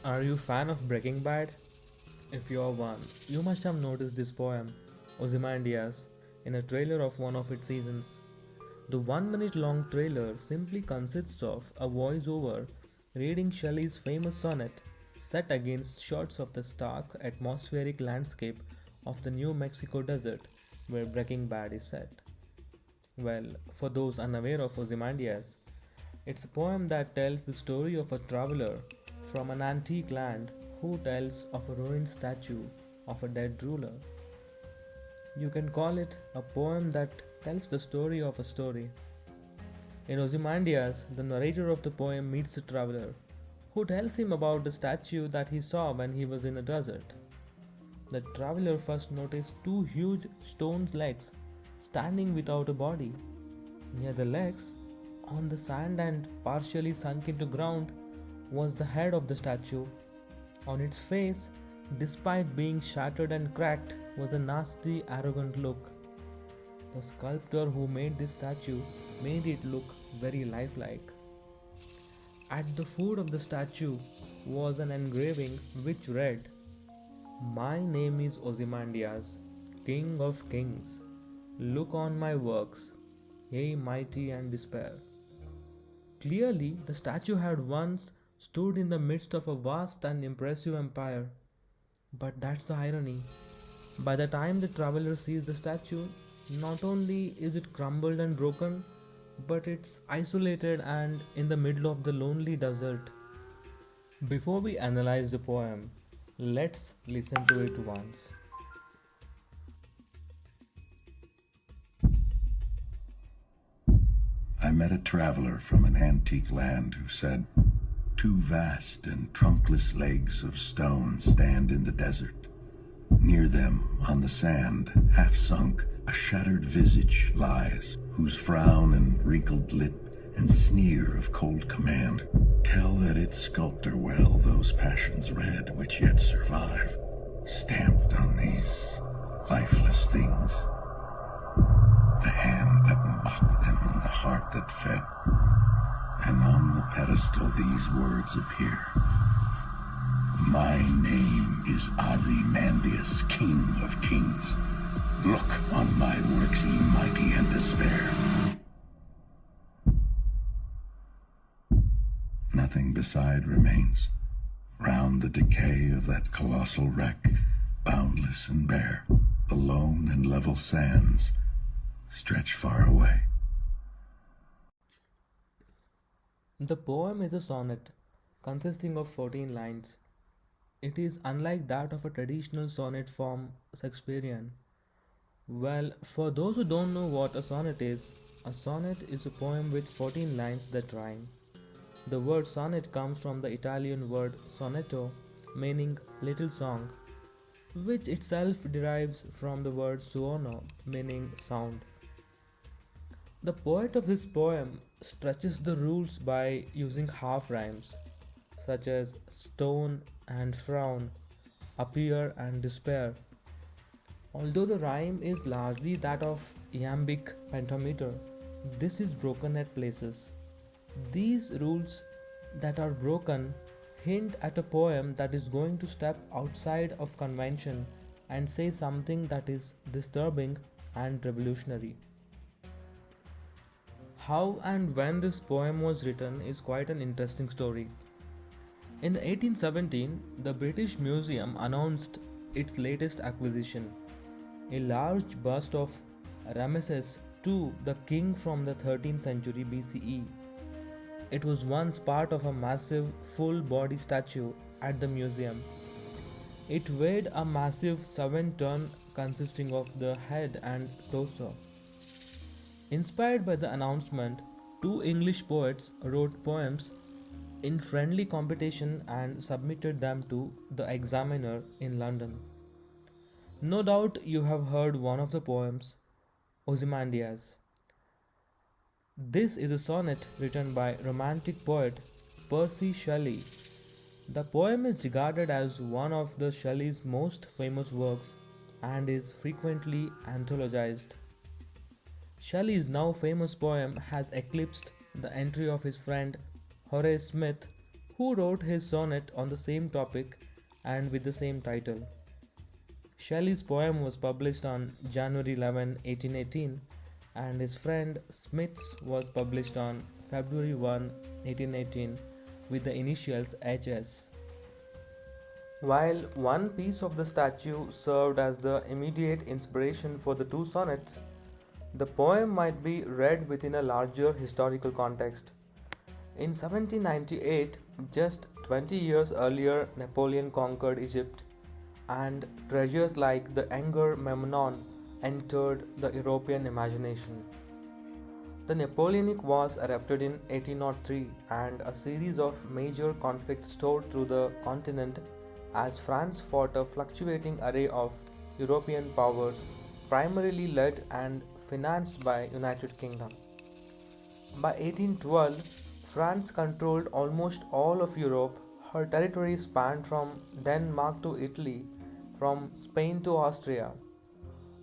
Are you fan of Breaking Bad? If you are one, you must have noticed this poem, Ozymandias, in a trailer of one of its seasons. The 1 minute long trailer simply consists of a voiceover reading Shelley's famous sonnet, set against shots of the stark atmospheric landscape of the New Mexico desert where Breaking Bad is set. Well, for those unaware of Ozymandias, it's a poem that tells the story of a traveler from an antique land who tells of a ruined statue of a dead ruler. You can call it a poem that tells the story of a story. In Ozymandias, the narrator of the poem meets the traveler, who tells him about the statue that he saw when he was in a desert. The traveler first noticed two huge stone legs standing without a body. Near the legs, on the sand and partially sunk into ground, was the head of the statue. On its face, despite being shattered and cracked, was a nasty, arrogant look. The sculptor who made this statue made it look very lifelike. At the foot of the statue was an engraving which read, "My name is Ozymandias, King of Kings. Look on my works, ye mighty and despair." Clearly, the statue had once stood in the midst of a vast and impressive empire. But that's the irony. By the time the traveler sees the statue, not only is it crumbled and broken, but it's isolated and in the middle of the lonely desert. Before we analyze the poem, let's listen to it once. I met a traveler from an antique land who said, "Two vast and trunkless legs of stone stand in the desert. Near them, on the sand, half sunk, a shattered visage lies, whose frown and wrinkled lip and sneer of cold command tell that its sculptor well those passions read which yet survive, stamped on these lifeless things. The hand that mocked them and the heart that fed, and on the pedestal these words appear. My name is Ozymandias, King of Kings. Look on my works, ye mighty, and despair." Nothing beside remains. Round the decay of that colossal wreck, boundless and bare, the lone and level sands stretch far away. The poem is a sonnet consisting of 14 lines. It is unlike that of a traditional sonnet form Shakespearean. Well, for those who don't know what a sonnet is a poem with 14 lines that rhyme. The word sonnet comes from the Italian word sonetto, meaning little song, which itself derives from the word suono, meaning sound. The poet of this poem stretches the rules by using half rhymes, such as stone and frown, appear and despair. Although the rhyme is largely that of iambic pentameter, this is broken at places. These rules that are broken hint at a poem that is going to step outside of convention and say something that is disturbing and revolutionary. How and when this poem was written is quite an interesting story. In 1817, the British Museum announced its latest acquisition, a large bust of Ramesses II, the king from the 13th century BCE. It was once part of a massive full-body statue at the museum. It weighed a massive 7 ton consisting of the head and torso. Inspired by the announcement, two English poets wrote poems in friendly competition and submitted them to the Examiner in London. No doubt you have heard one of the poems, Ozymandias. This is a sonnet written by Romantic poet Percy Shelley. The poem is regarded as one of the Shelley's most famous works and is frequently anthologized. Shelley's now famous poem has eclipsed the entry of his friend Horace Smith, who wrote his sonnet on the same topic and with the same title. Shelley's poem was published on January 11, 1818, and his friend Smith's was published on February 1, 1818, with the initials HS. While one piece of the statue served as the immediate inspiration for the two sonnets, the poem might be read within a larger historical context. In 1798, just 20 years earlier, Napoleon conquered Egypt, and treasures like the Anger Memnon entered the European imagination. The Napoleonic Wars erupted in 1803, and a series of major conflicts tore through the continent as France fought a fluctuating array of European powers, primarily led and financed by United Kingdom. By 1812, France controlled almost all of Europe. Her territory spanned from Denmark to Italy, from Spain to Austria.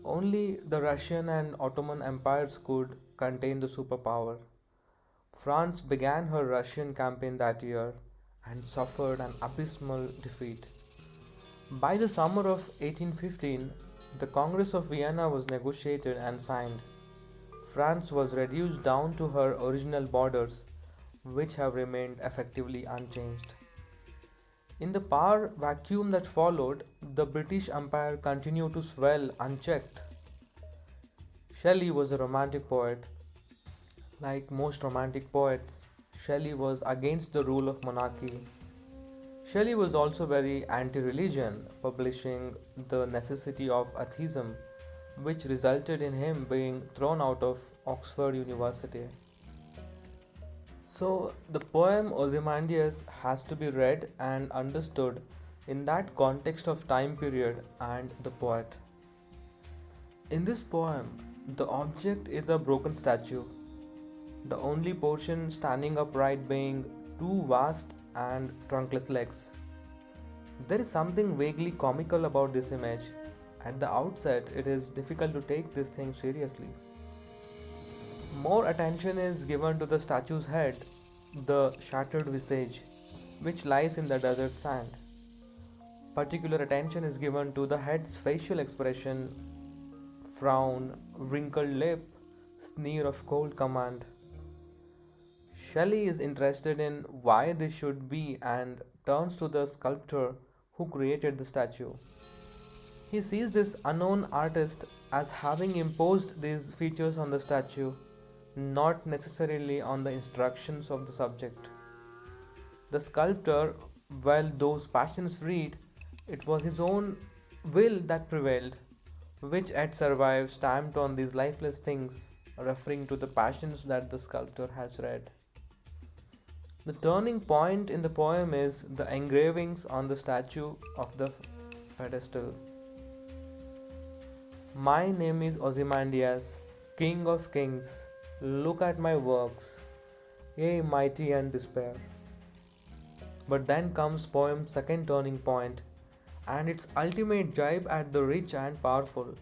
Only the Russian and Ottoman empires could contain the superpower. France began her Russian campaign that year and suffered an abysmal defeat. By the summer of 1815, the Congress of Vienna was negotiated and signed. France was reduced down to her original borders, which have remained effectively unchanged. In the power vacuum that followed, the British Empire continued to swell unchecked. Shelley was a romantic poet. Like most romantic poets, Shelley was against the rule of monarchy. Shelley was also very anti religion, publishing The Necessity of Atheism, which resulted in him being thrown out of Oxford University. So, the poem Ozymandias has to be read and understood in that context of time period and the poet. In this poem, the object is a broken statue, the only portion standing upright being two vast and trunkless legs. There is something vaguely comical about this image. At the outset, it is difficult to take this thing seriously. More attention is given to the statue's head, the shattered visage, which lies in the desert sand. Particular attention is given to the head's facial expression, frown, wrinkled lip, sneer of cold command. Shelley is interested in why this should be and turns to the sculptor who created the statue. He sees this unknown artist as having imposed these features on the statue, not necessarily on the instructions of the subject. The sculptor, while those passions read, it was his own will that prevailed, which yet survives stamped on these lifeless things, referring to the passions that the sculptor has read. The turning point in the poem is the engravings on the statue of the pedestal. My name is Ozymandias, King of Kings. Look at my works, ye mighty and despair. But then comes poem's second turning point, and its ultimate jibe at the rich and powerful.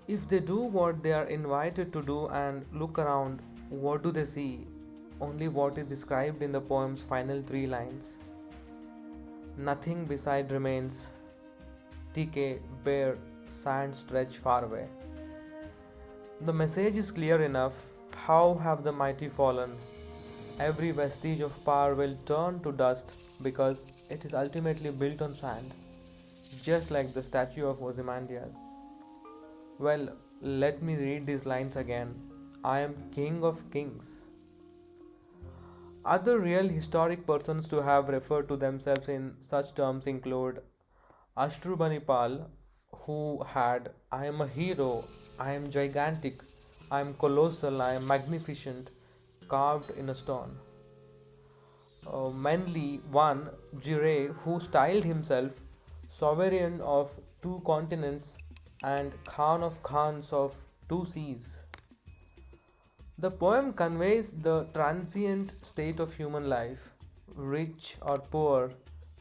If they do what they are invited to do and look around, what do they see? Only what is described in the poem's final three lines. Nothing beside remains. Decay, bare, sand stretch far away. The message is clear enough. How have the mighty fallen? Every vestige of power will turn to dust because it is ultimately built on sand, just like the statue of Ozymandias. Well, let me read these lines again. I am King of Kings. Other real historic persons to have referred to themselves in such terms include Ashurbanipal, who had I am a hero, I am gigantic, I am colossal, I am magnificent, carved in a stone. Menli I, Giray, who styled himself sovereign of two continents and Khan of Khans of two seas. The poem conveys the transient state of human life. Rich or poor,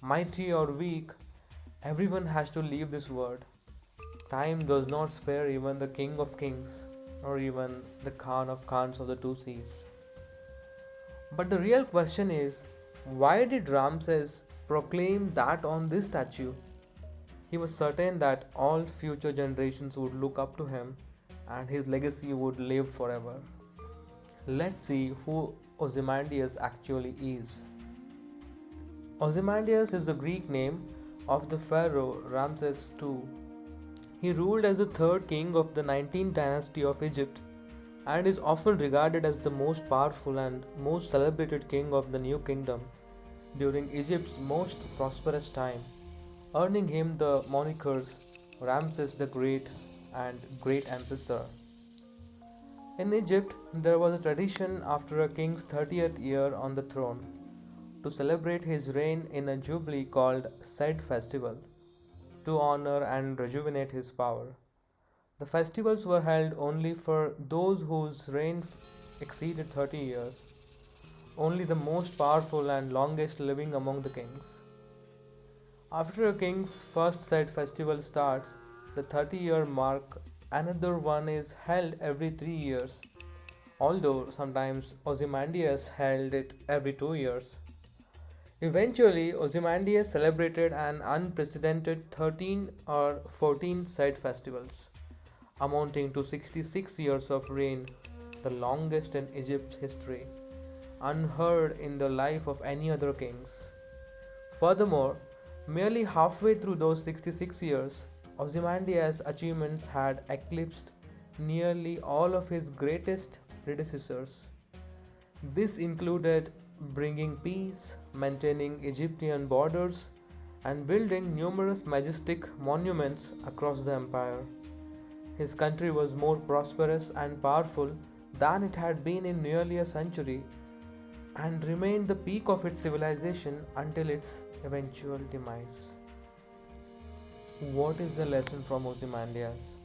mighty or weak, everyone has to leave this world. Time does not spare even the King of Kings or even the Khan of Khans of the two seas. But the real question is, Why did Ramses proclaim that on this statue? He was certain that all future generations would look up to him and his legacy would live forever. Let's see who Ozymandias actually is. Ozymandias is the Greek name of the pharaoh Ramses II. He ruled as the third king of the 19th dynasty of Egypt and is often regarded as the most powerful and most celebrated king of the New Kingdom during Egypt's most prosperous time, earning him the monikers Ramses the Great and Great Ancestor. In Egypt, there was a tradition after a king's 30th year on the throne to celebrate his reign in a jubilee called Sed Festival to honor and rejuvenate his power. The festivals were held only for those whose reign exceeded 30 years, only the most powerful and longest living among the kings. After a king's first Sed festival starts, the 30-year mark, another one is held every 3 years, although sometimes Ozymandias held it every 2 years. Eventually, Ozymandias celebrated an unprecedented 13 or 14 Sed festivals, amounting to 66 years of reign, the longest in Egypt's history, unheard in the life of any other kings. Furthermore, merely halfway through those 66 years, Ozymandias' achievements had eclipsed nearly all of his greatest predecessors. This included bringing peace, maintaining Egyptian borders, and building numerous majestic monuments across the empire. His country was more prosperous and powerful than it had been in nearly a century and remained the peak of its civilization until its eventual demise. What is the lesson from Ozymandias?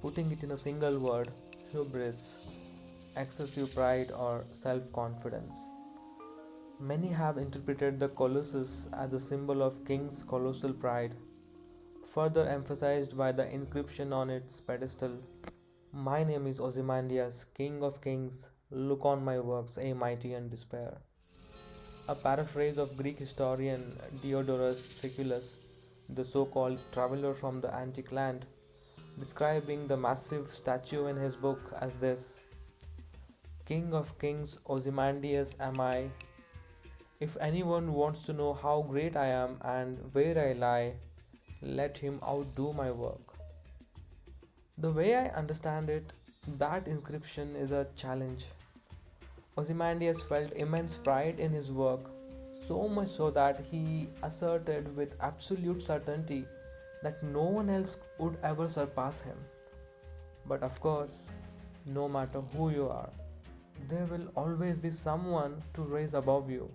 Putting it in a single word, hubris, excessive pride or self confidence. Many have interpreted the colossus as a symbol of king's colossal pride, further emphasized by the inscription on its pedestal: "My name is Ozymandias, King of Kings. Look on my works, A mighty and despair." A paraphrase of Greek historian Diodorus Siculus, the so-called traveler from the antique land, describing the massive statue in his book as this: "King of Kings, Ozymandias am I. If anyone wants to know how great I am and where I lie, let him outdo my work." The way I understand it, that inscription is a challenge. Ozymandias felt immense pride in his work, so much so that he asserted with absolute certainty that no one else would ever surpass him. But of course, no matter who you are, there will always be someone to raise above you.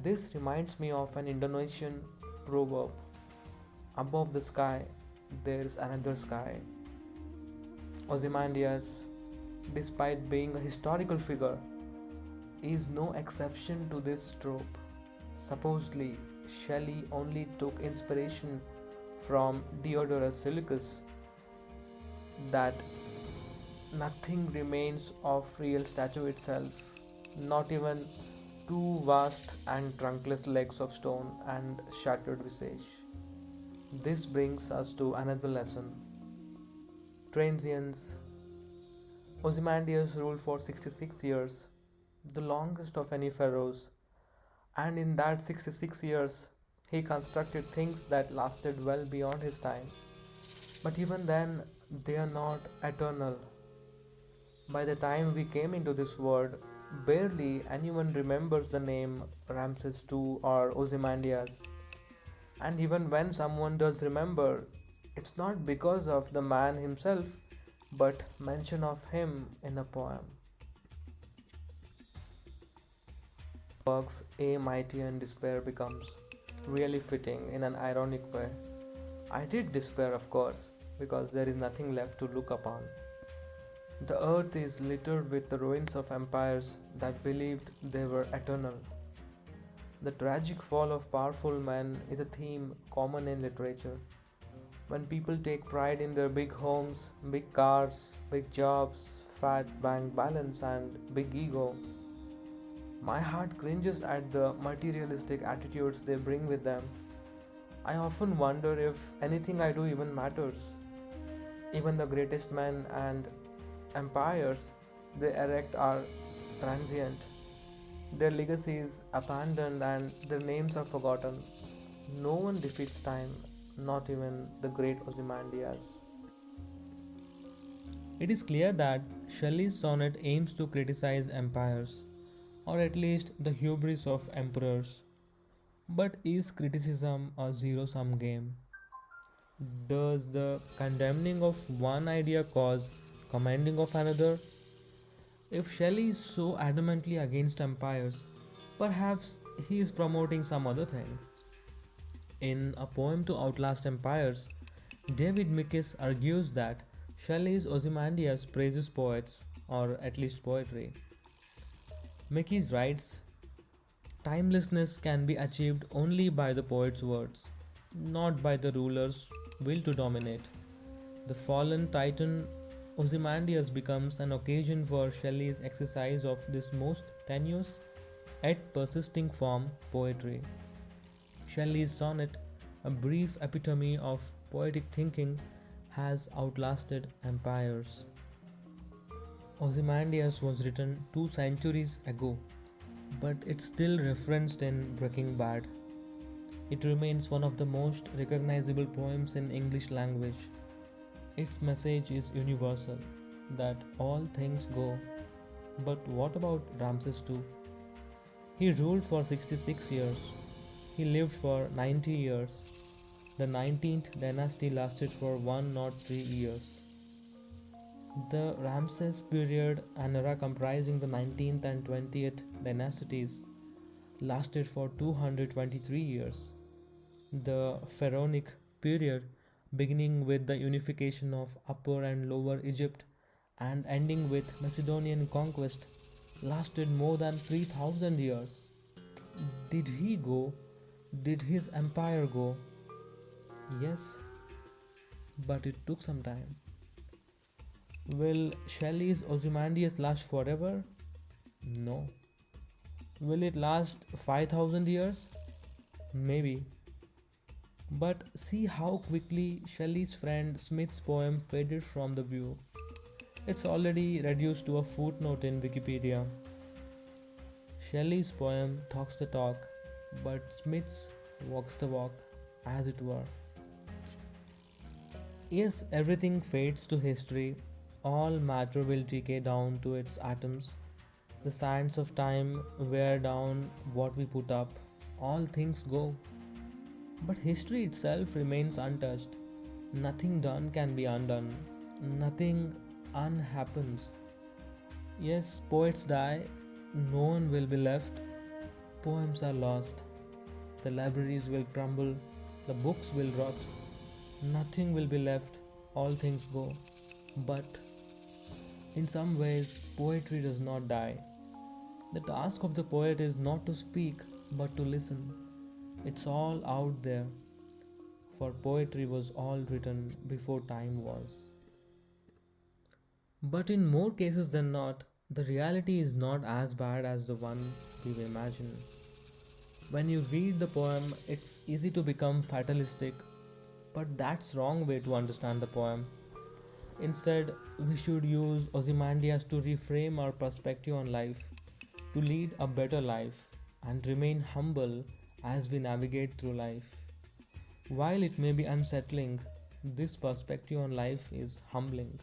This reminds me of an Indonesian proverb: "Above the sky, there is another sky." Ozymandias, despite being a historical figure, is no exception to this trope. Supposedly, Shelley only took inspiration from Diodorus Siculus that nothing remains of real statue itself, not even two vast and trunkless legs of stone and shattered visage. This brings us to another lesson. Transience. Ozymandias ruled for 66 years, the longest of any pharaohs, and in that 66 years, he constructed things that lasted well beyond his time. But even then, they are not eternal. By the time we came into this world, barely anyone remembers the name Ramses II or Ozymandias. And even when someone does remember, it's not because of the man himself, but mention of him in a poem. Works A Mighty and Despair becomes really fitting in an ironic way. I did despair, of course, because there is nothing left to look upon. The earth is littered with the ruins of empires that believed they were eternal. The tragic fall of powerful men is a theme common in literature. When people take pride in their big homes, big cars, big jobs, fat bank balance, and big ego, My heart cringes at the materialistic attitudes they bring with them. I often wonder if anything I do even matters. Even the greatest men and empires they erect are transient. Their legacy is abandoned and their names are forgotten. No one defeats time, not even the great Ozymandias. It is clear that Shelley's sonnet aims to criticize empires, or at least the hubris of emperors. But is criticism a zero sum game? Does the condemning of one idea cause commending of another? If Shelley is so adamantly against empires, perhaps he is promoting some other thing. In A Poem to Outlast Empires, David Mickes argues that Shelley's Ozymandias praises poets, or at least poetry. Mickes writes, timelessness can be achieved only by the poet's words, not by the ruler's will to dominate. The fallen titan Ozymandias becomes an occasion for Shelley's exercise of this most tenuous yet persisting form, poetry. Shelley's sonnet, a brief epitome of poetic thinking, has outlasted empires. Ozymandias was written 2 centuries ago, but it's still referenced in Breaking Bad. It remains one of the most recognizable poems in English language. Its message is universal that all things go. But what about Ramses II? He ruled for 66 years. He lived for 90 years. The 19th dynasty lasted for 103 years. The Ramses period, an era comprising the 19th and 20th dynasties, lasted for 223 years. The Pharaonic period, beginning with the unification of Upper and Lower Egypt and ending with Macedonian conquest, lasted more than 3000 years. Did he go? Did his empire go? Yes, but it took some time. Will Shelley's Ozymandias last forever? No. Will it last 5000 years? Maybe. But see how quickly Shelley's friend Smith's poem faded from the view. It's already reduced to a footnote in Wikipedia. Shelley's poem talks the talk, but Smith's walks the walk, as it were. Yes, everything fades to history. All matter will decay down to its atoms. The sands of time wear down what we put up. All things go. But history itself remains untouched. Nothing done can be undone. Nothing unhappens. Yes, poets die. No one will be left. Poems are lost. The libraries will crumble. The books will rot. Nothing will be left. All things go. But in some ways, poetry does not die. The task of the poet is not to speak, but to listen. It's all out there, for poetry was all written before time was. But in more cases than not, the reality is not as bad as the one we imagine. When you read the poem, it's easy to become fatalistic, but that's wrong way to understand the poem. Instead, we should use Ozymandias to reframe our perspective on life, to lead a better life, and remain humble as we navigate through life. While it may be unsettling, this perspective on life is humbling.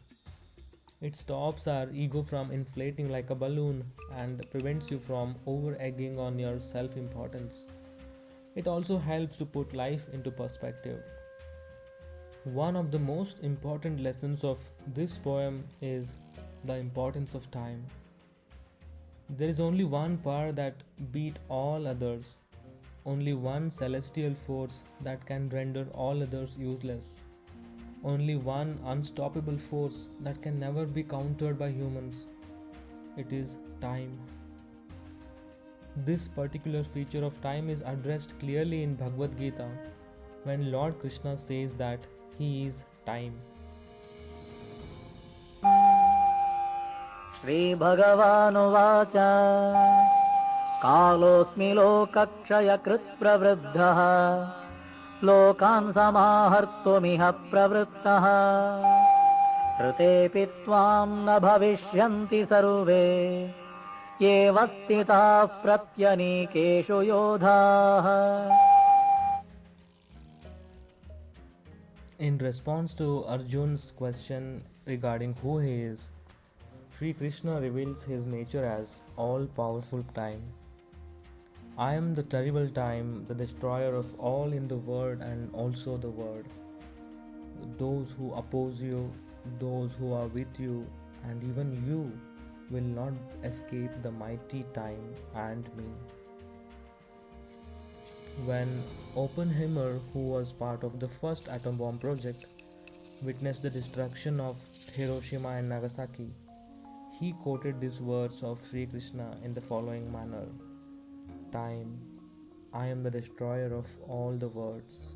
It stops our ego from inflating like a balloon and prevents you from over egging on your self importance. It also helps to put life into perspective. One of the most important lessons of this poem is the importance of time. There is only one power that beat all others, only one celestial force that can render all others useless, only one unstoppable force that can never be countered by humans. It is time. This particular feature of time is addressed clearly in Bhagavad Gita when Lord Krishna says that he is time. श्रीभगवानुवाच कालोऽस्मि लोकक्षयकृत् प्रवृद्धः लोकान् समाहर्तुमिह प्रवृत्तः ऋतेऽपि त्वां न भविष्यन्ति सर्वे एव स्थिताः प्रत्यनीकेषु योधाः. In response to Arjun's question regarding who he is, Sri Krishna reveals his nature as all-powerful time. I am the terrible time, the destroyer of all in the world and also the world. Those who oppose you, those who are with you, and even you will not escape the mighty time and me. When Oppenheimer, who was part of the first atom bomb project, witnessed the destruction of Hiroshima and Nagasaki, he quoted these words of Sri Krishna in the following manner: Time, I am the destroyer of all the worlds.